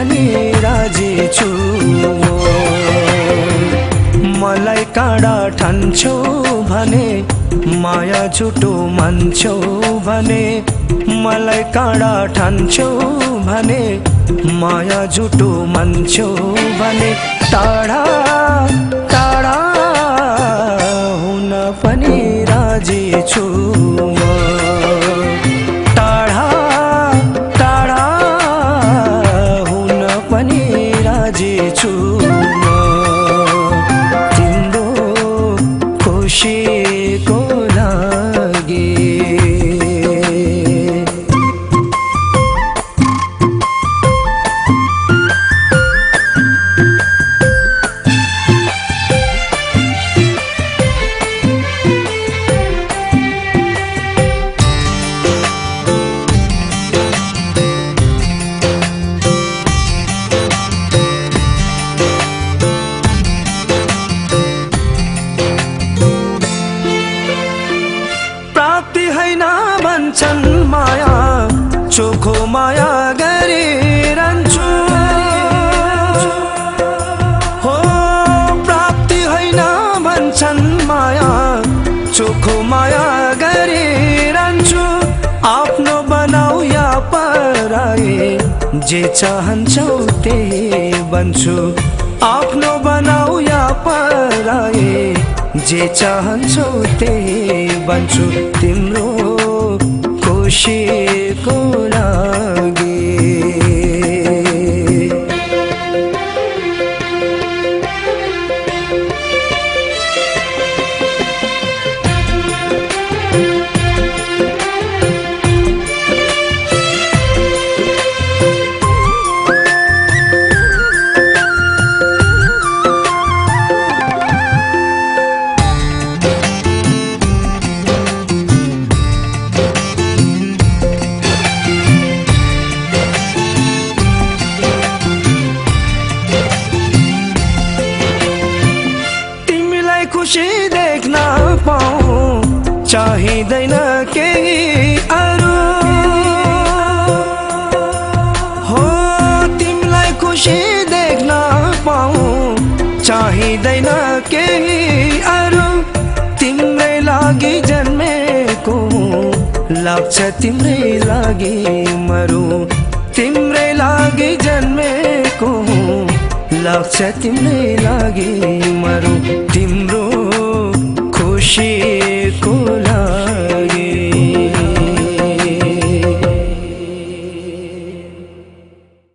पनि राजी छु मलाई काँडा ठान्छौ भने माया झुटो मान्छौ भने मलाई काँडा ठान्छौ भने माया झुटो मान्छौ भने टाढा टाढा हुन पनि राजी छु टाढा टाढा हुन पनि राजी छु तिम्रो खुसीको लागि भन्छन् माया चोखो माया गरिरहन्छु हो प्राप्ति होइन भन्छन् माया चोखो माया गरिरहन्छु आफ्नो बनाऊ या पराए जे चाहन्छौ त्यही बन्छु आफ्नो बनाऊ या पराए जे चाहन्छौ त्यही बन्छु तिम्रो खुसीको लागि खुशी देख्न पाऊँ चाहिँदैन केही अरू हो तिमीलाई खुशी देख्न पाऊँ चाहिँदैन केही अरू तिम्रै लागि जन्मेको लाग्छ तिम्रै लागि मरौँ तिम्रै लागि जन्मेको लाग्छ तिम्रै लागि मरौँ तिम्रो खुसीको लागि